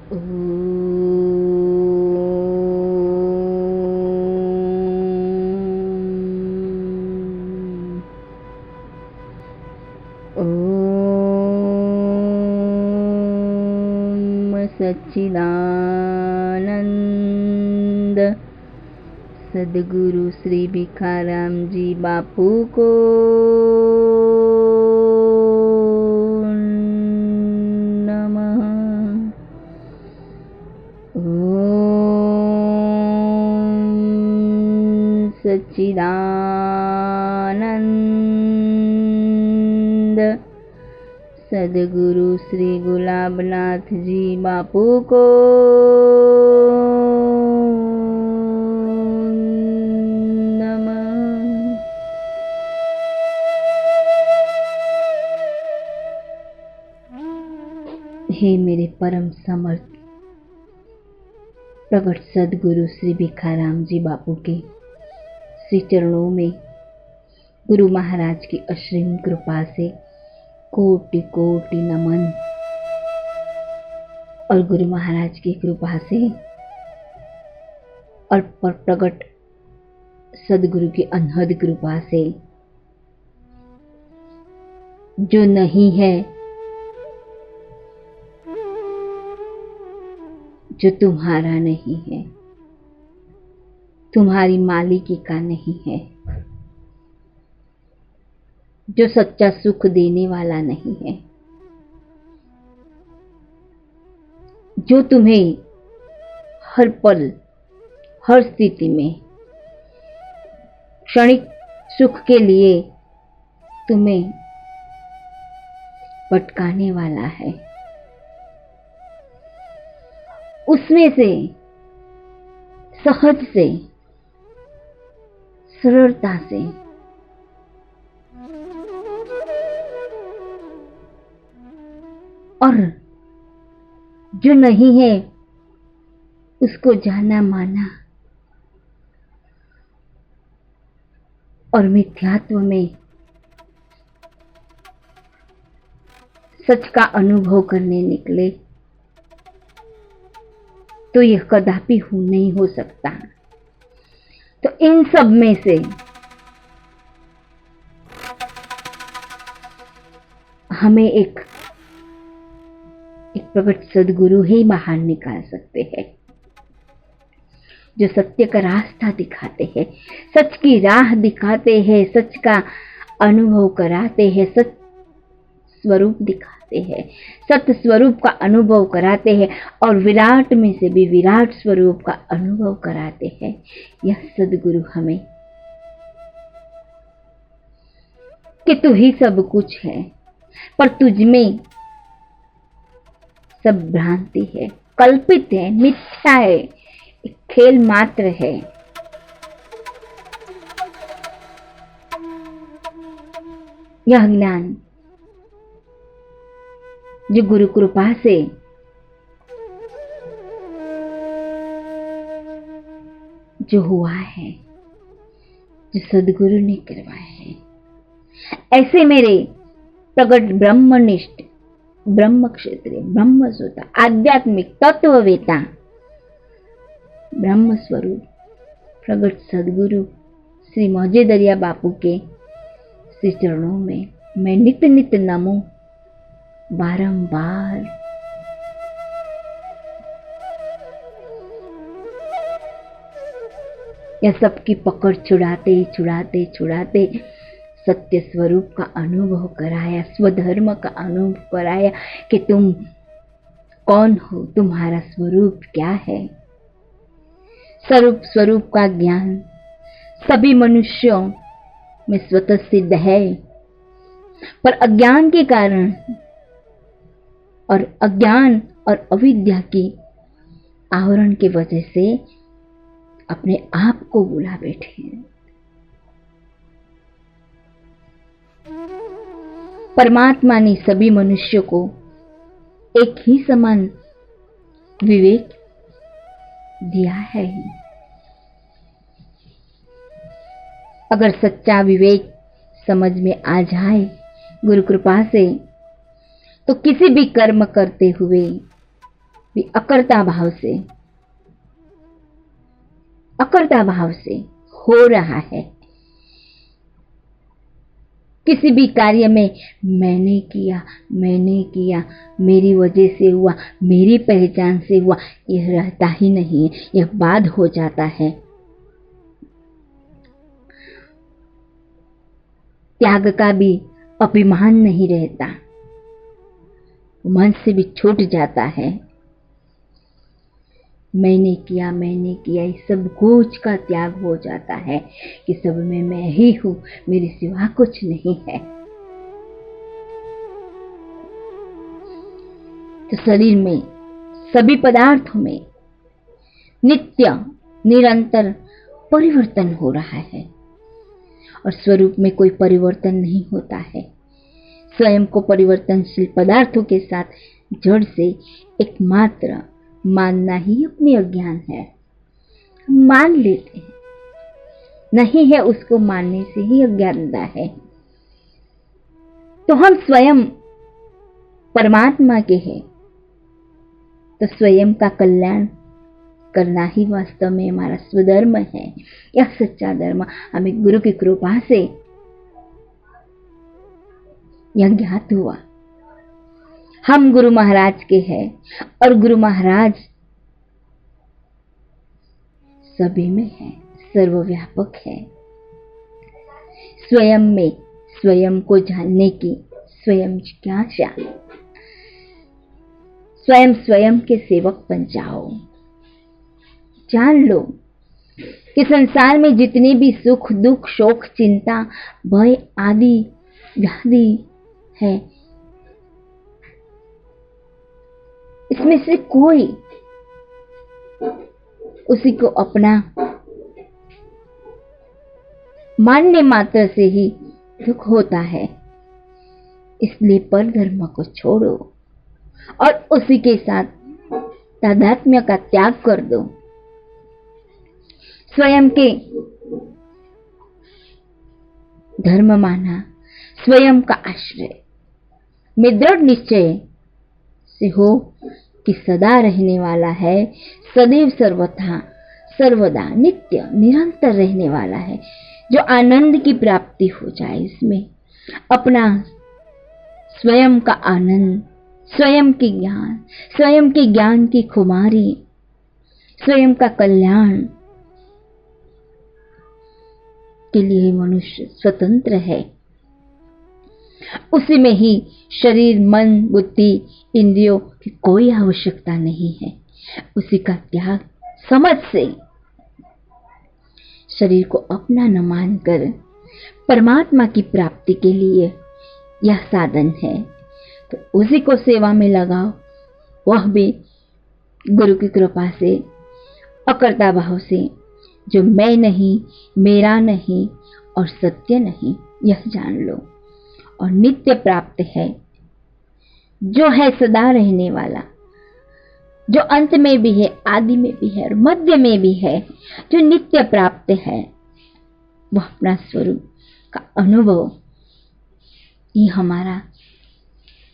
सच्चिदानंद सद्गुरु श्री भिखाराम जी बापू को नमः। ओम सच्चिदानंद सद्गुरु श्री गुलाबनाथ जी बापू को नमः। हे मेरे परम समर्थ प्रगट सद्गुरु श्री भिखाराम जी बापू के श्री चरणों में गुरु महाराज की असीम कृपा से कोटि कोटि नमन और गुरु महाराज की कृपा से और प्रगट सद्गुरु की अनहद कृपा से जो नहीं है, जो तुम्हारा नहीं है, तुम्हारी मालिकी का नहीं है, जो सच्चा सुख देने वाला नहीं है, जो तुम्हें हर पल हर स्थिति में क्षणिक सुख के लिए तुम्हें भटकाने वाला है, उसमें से सहज से सरलता से और जो नहीं है उसको जाना माना और मिथ्यात्व में सच का अनुभव करने निकले तो यह कदापि नहीं हो सकता। तो इन सब में से हमें एक प्रगट सद्गुरु ही बाहर निकाल सकते हैं, जो सत्य का रास्ता दिखाते हैं, सच की राह दिखाते हैं, सच का अनुभव कराते हैं, सच स्वरूप दिखाते हैं, सत्य स्वरूप का अनुभव कराते हैं और विराट में से भी विराट स्वरूप का अनुभव कराते हैं। यह सद्गुरु हमें कि तू ही सब कुछ है, पर तुझ में सब भ्रांति है, कल्पित है, मिथ्या है, एक खेल मात्र है। यह ज्ञान जो गुरु कृपा से जो हुआ है, जो सद्गुरु ने करवाया है, ऐसे मेरे प्रगट ब्रह्मनिष्ठ, ब्रह्म क्षेत्रीय, ब्रह्मसोता, आध्यात्मिक तत्ववेता, ब्रह्म स्वरूप प्रगट सद्गुरु श्री मौजे दरिया बापू के श्री चरणों में मैं नित नित नमो बारंबार। यह सबकी पकड़ छुड़ाते छुड़ाते छुड़ाते सत्य स्वरूप का अनुभव कराया, स्वधर्म का अनुभव कराया कि तुम कौन हो, तुम्हारा स्वरूप क्या है। स्वरूप का ज्ञान सभी मनुष्यों में स्वतः सिद्ध है, पर अज्ञान के कारण और अज्ञान और अविद्या की आवरण की वजह से अपने आप को बुला बैठे हैं। परमात्मा ने सभी मनुष्यों को एक ही समान विवेक दिया है। अगर सच्चा विवेक समझ में आ जाए गुरु कृपा से, तो किसी भी कर्म करते हुए भी अकर्ता भाव से हो रहा है। किसी भी कार्य में मैंने किया, मेरी वजह से हुआ, मेरी पहचान से हुआ, यह रहता ही नहीं है, यह बाद हो जाता है। त्याग का भी अभिमान नहीं रहता, मन से भी छूट जाता है। मैंने किया, इस सब कुछ का त्याग हो जाता है कि सब में मैं ही हूं, मेरे सिवा कुछ नहीं है। तो शरीर में, सभी पदार्थों में नित्य निरंतर परिवर्तन हो रहा है और स्वरूप में कोई परिवर्तन नहीं होता है। स्वयं को परिवर्तनशील पदार्थों के साथ जड़ से एकमात्र मानना ही अपनी अज्ञान है। मान लेते हैं, नहीं है उसको मानने से ही अज्ञानता है। तो हम स्वयं परमात्मा के हैं, तो स्वयं का कल्याण करना ही वास्तव में हमारा स्वधर्म है। यह सच्चा धर्म हमें गुरु की कृपा से यह ज्ञात हुआ। हम गुरु महाराज के हैं और गुरु महाराज सभी में है, सर्वव्यापक है। स्वयं में स्वयं को जानने की स्वयं जिज्ञासा, स्वयं के सेवक बन जाओ। जान लो कि संसार में जितने भी सुख दुख शोक चिंता भय आदि व्याधि है, इसमें से कोई उसी को अपना मानने मात्र से ही दुख होता है। इसलिए पर धर्म को छोड़ो और उसी के साथ तादात्म्य का त्याग कर दो। स्वयं के धर्म माना, स्वयं का आश्रय में दृढ़ निश्चय से हो कि सदा रहने वाला है, सदैव सर्वथा सर्वदा नित्य निरंतर रहने वाला है। जो आनंद की प्राप्ति हो जाए, इसमें अपना स्वयं का आनंद, स्वयं के ज्ञान की खुमारी, स्वयं का कल्याण के लिए मनुष्य स्वतंत्र है। उसी में ही शरीर मन बुद्धि इंद्रियों की कोई आवश्यकता नहीं है। उसी का त्याग समझ से शरीर को अपना न मानकर परमात्मा की प्राप्ति के लिए यह साधन है। तो उसी को सेवा में लगाओ, वह भी गुरु की कृपा से अकर्ता भाव से, जो मैं नहीं, मेरा नहीं और सत्य नहीं, यह जान लो। और नित्य प्राप्त है, जो है सदा रहने वाला, जो अंत में भी है, आदि में भी है और मध्य में भी है, जो नित्य प्राप्त है, वह अपना स्वरूप का अनुभव, ये हमारा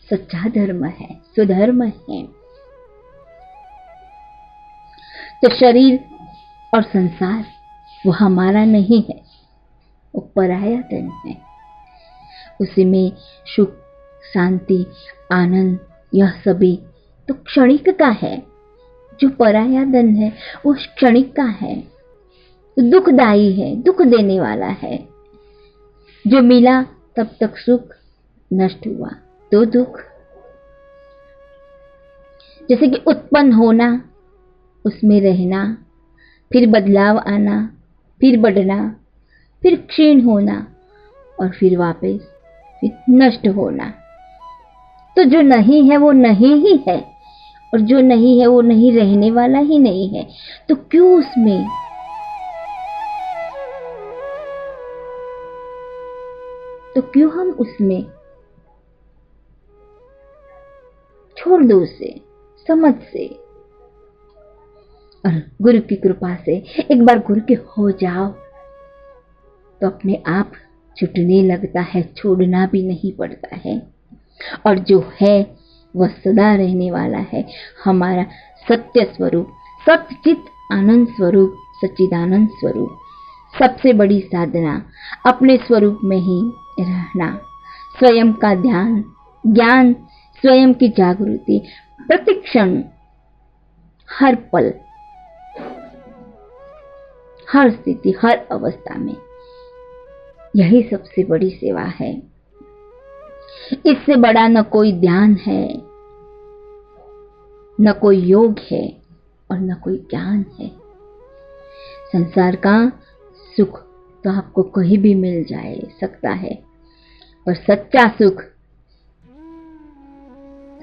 सच्चा धर्म है, स्वधर्म है। तो शरीर और संसार वो हमारा नहीं है, वो पराया धन है। उसी में सुख शांति आनंद यह सभी तो क्षणिक का है। जो पराया धन है वो क्षणिक का है, दुखदायी है, दुख देने वाला है। जो मिला तब तक सुख, नष्ट हुआ तो दुख। जैसे कि उत्पन्न होना, उसमें रहना, फिर बदलाव आना, फिर बढ़ना, फिर क्षीण होना और फिर वापस फिर नष्ट होना। तो जो नहीं है वो नहीं ही है और जो नहीं है वो नहीं रहने वाला ही नहीं है। तो क्यों उसमें हम उसमें छोड़ दो उसे समझ से। और गुरु की कृपा से एक बार गुरु के हो जाओ तो अपने आप छूटने लगता है, छोड़ना भी नहीं पड़ता है। और जो है वह सदा रहने वाला है, हमारा सत्य स्वरूप, सच्चित आनंद स्वरूप, सच्चिदानंद स्वरूप। सबसे बड़ी साधना अपने स्वरूप में ही रहना, स्वयं का ध्यान, ज्ञान, स्वयं की जागृति, प्रतिक्षण, हर पल, हर स्थिति, हर अवस्था में, यही सबसे बड़ी सेवा है। इससे बड़ा न कोई ध्यान है, न कोई योग है और न कोई ज्ञान है। संसार का सुख तो आपको कहीं भी मिल जाए सकता है, पर सच्चा सुख,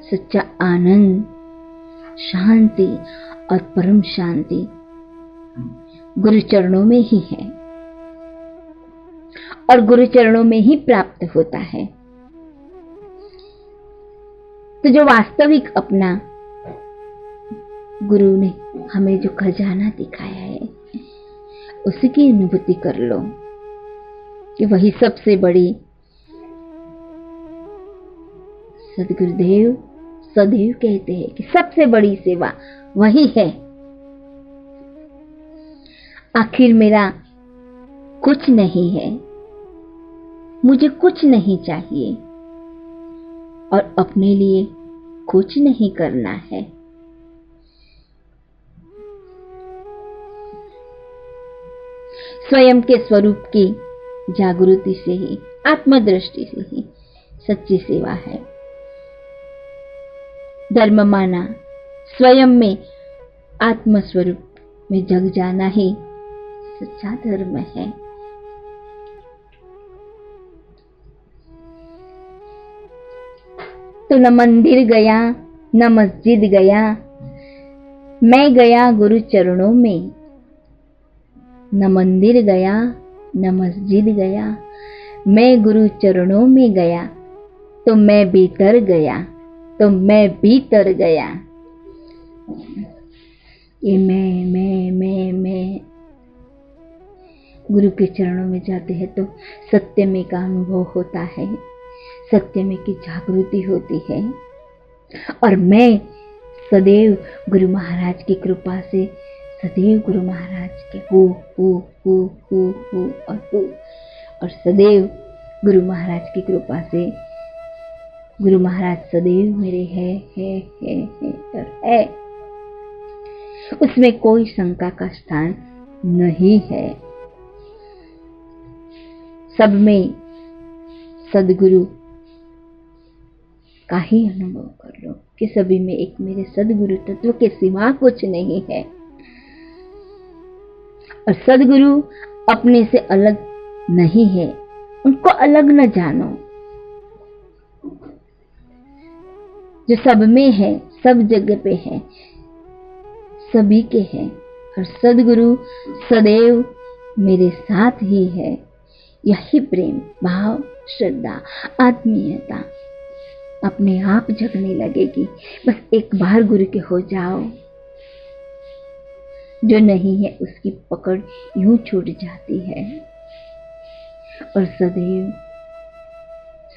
सच्चा आनंद, शांति और परम शांति गुरु चरणों में ही है और गुरु चरणों में ही प्राप्त होता है। तो जो वास्तविक अपना गुरु ने हमें जो खजाना दिखाया है, उसकी अनुभूति कर लो कि वही सबसे बड़ी, सदगुरुदेव सदैव कहते हैं कि सबसे बड़ी सेवा वही है। आखिर मेरा कुछ नहीं है, मुझे कुछ नहीं चाहिए और अपने लिए कुछ नहीं करना है। स्वयं के स्वरूप की जागृति से ही, आत्मदृष्टि से ही सच्ची सेवा है। धर्म माना स्वयं में आत्मस्वरूप में जग जाना ही सच्चा धर्म है। तो न मंदिर गया न मस्जिद गया, मैं गया गुरु चरणों में। न मंदिर गया न मस्जिद गया, मैं गुरु चरणों में गया, तो मैं भीतर गया, तो मैं भीतर गया। ये मैं गुरु के चरणों में जाते हैं तो सत्य में का अनुभव होता है, सत्य में की जागृति होती है। और मैं सदैव गुरु महाराज की कृपा से, सदैव गुरु महाराज के हूँ और सदैव गुरु महाराज की कृपा से गुरु महाराज सदैव मेरे है और है। उसमें कोई शंका का स्थान नहीं है। सब में सदगुरु का ही अनुभव कर लो कि सभी में एक मेरे सदगुरु तत्व के सिवा कुछ नहीं है। और सदगुरु अपने से अलग नहीं है, उनको अलग न जानो। जो सब में है, सब जगह पे है, सभी के है। और सदगुरु सदैव मेरे साथ ही है। यही प्रेम भाव, श्रद्धा, आत्मीयता अपने आप जगने लगेगी। बस एक बार गुरु के हो जाओ, जो नहीं है उसकी पकड़ यूं छूट जाती है और सदैव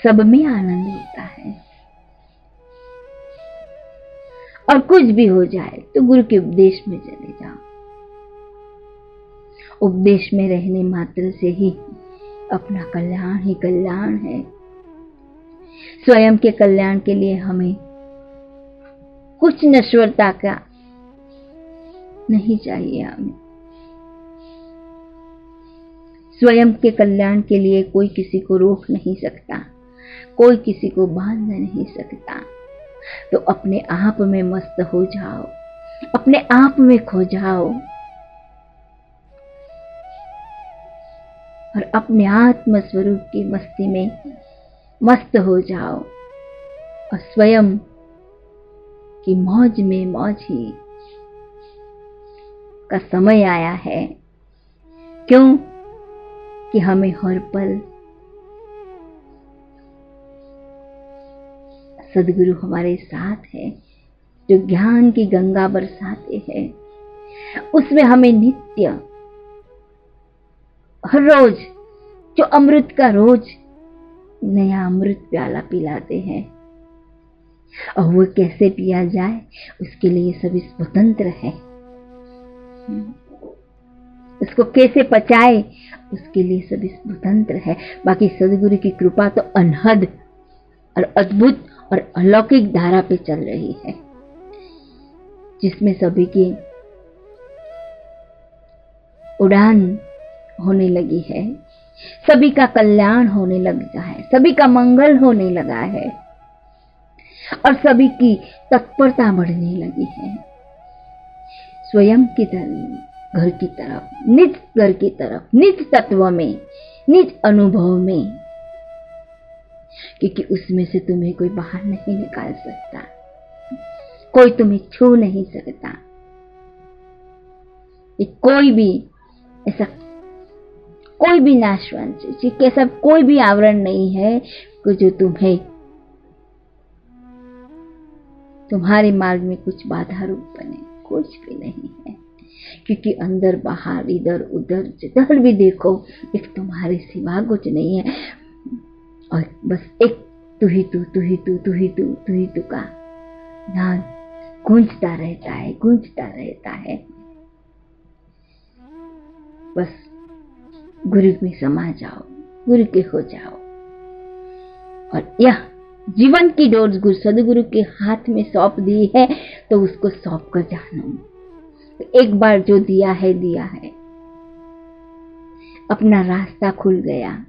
सब में आनंद होता है। और कुछ भी हो जाए तो गुरु के उपदेश में चले जाओ। उपदेश में रहने मात्र से ही अपना कल्याण ही कल्याण है। स्वयं के कल्याण के लिए हमें कुछ नश्वरता का नहीं चाहिए। हमें स्वयं के कल्याण के लिए कोई किसी को रोक नहीं सकता, कोई किसी को बांध नहीं सकता। तो अपने आप में मस्त हो जाओ, अपने आप में खो जाओ और अपने आत्म स्वरूप की मस्ती में मस्त हो जाओ और स्वयं की मौज में मौज ही का समय आया है। क्यों कि हमें हर पल सदगुरु हमारे साथ है, जो ज्ञान की गंगा बरसाते हैं। उसमें हमें नित्य हर रोज जो अमृत का रोज नया अमृत प्याला पिलाते हैं। और वो कैसे पिया जाए उसके लिए सभी स्वतंत्र है। उसको कैसे पचाए उसके लिए सभी स्वतंत्र है। बाकी सदगुरु की कृपा तो अनहद और अद्भुत और अलौकिक धारा पे चल रही है, जिसमें सभी की उड़ान होने लगी है, सभी का कल्याण होने लगा है, सभी का मंगल होने लगा है और सभी की तत्परता बढ़ने लगी है स्वयं की घर की तरफ, निज घर की तरफ, निज तत्व में, निज अनुभव में, क्योंकि उसमें से तुम्हें कोई बाहर नहीं निकाल सकता, कोई तुम्हें छू नहीं सकता। कोई भी ऐसा कोई भी नाशवंत चीज कैसा कोई भी आवरण नहीं है कि जो तुम्हें तुम्हारे मार्ग में कुछ बाधा रूप बने, कुछ भी नहीं है। क्योंकि अंदर बाहर इधर उधर जिधर भी देखो एक तुम्हारे सिवा कुछ नहीं है और बस एक तू ही तू, तू ही तू, तू ही तू, तू ही तू का नाम गूंजता रहता है, गूंजता रहता है। बस गुरु में समा जाओ, गुरु के हो जाओ और यह जीवन की डोर गुरु सदगुरु के हाथ में सौंप दी है तो उसको सौंप कर जानो। एक बार जो दिया है दिया है, अपना रास्ता खुल गया।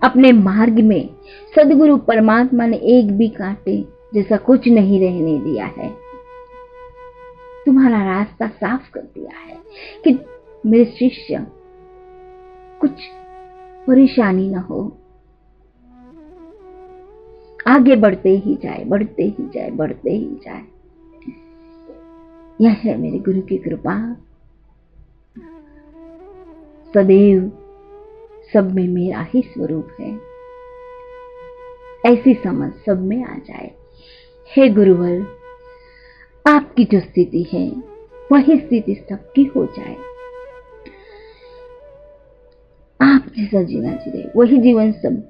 अपने मार्ग में सदगुरु परमात्मा ने एक भी कांटे जैसा कुछ नहीं रहने दिया है। तुम्हारा रास्ता साफ कर दिया है कि मेरे शिष्य कुछ परेशानी न हो, आगे बढ़ते ही जाए, बढ़ते ही जाए, बढ़ते ही जाए। यह है मेरे गुरु की कृपा। सदैव सब में मेरा ही स्वरूप है, ऐसी समझ सब में आ जाए। हे गुरुवर, आपकी जो स्थिति है वही स्थिति सबकी हो जाए। आप जैसा जीना चाहिए वही जीवन सब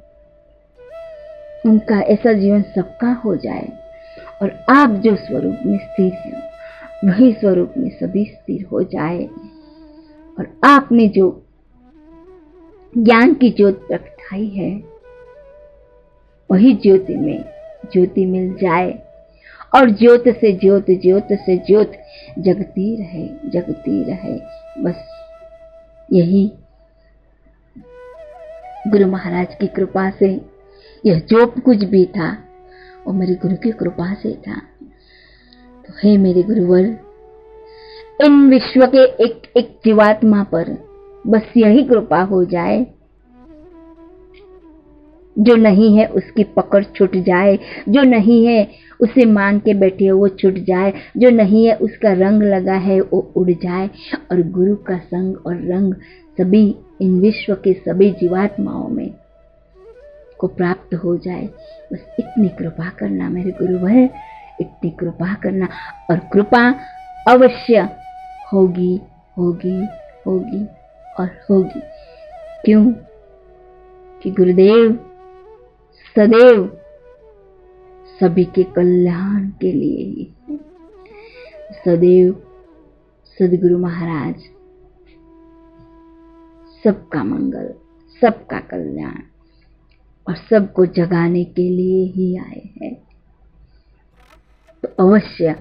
उनका, ऐसा जीवन सबका हो जाए और आप जो स्वरूप में स्थिर है वही स्वरूप में सभी स्थिर हो जाए और आपने जो ज्ञान की ज्योत प्रगटाई है वही ज्योति में ज्योति मिल जाए और ज्योत से ज्योत, ज्योत से ज्योत जगती रहे, जगती रहे। बस यही गुरु महाराज की कृपा से यह जो कुछ भी था वो मेरे गुरु की कृपा से था। तो हे मेरे गुरुवर, इन विश्व के एक एक जीवात्मा पर बस यही कृपा हो जाए, जो नहीं है उसकी पकड़ छूट जाए, जो नहीं है उसे मान के बैठे हो वो छूट जाए, जो नहीं है उसका रंग लगा है वो उड़ जाए और गुरु का संग और रंग सभी इन विश्व के सभी जीवात्माओं में को प्राप्त हो जाए। बस इतनी कृपा करना मेरे गुरुवर, इतनी कृपा करना और कृपा अवश्य होगी, होगी, होगी और होगी। क्यों? कि गुरुदेव सदैव सभी के कल्याण के लिए ही है। सदैव सदगुरु महाराज सबका मंगल, सबका कल्याण और सबको जगाने के लिए ही आए हैं। तो अवश्य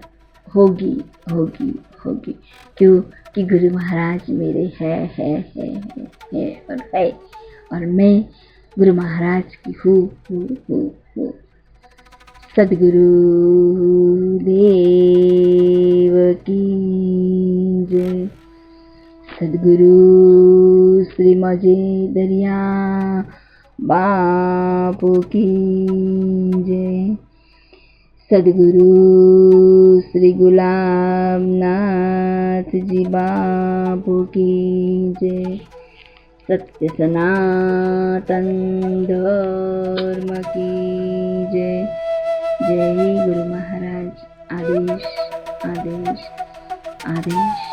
होगी, होगी, होगी। क्यों? कि गुरु महाराज मेरे है और मैं गुरु महाराज की हूँ। सदगुरु देव की जय। सदगुरु श्री मजे दरिया बापू की जय। सदगुरु श्री गुलाम नाथ जी बापू की जय। सत्य सनातन धर्म की जय। जय गुरु महाराज। आदेश, आदेश, आदेश।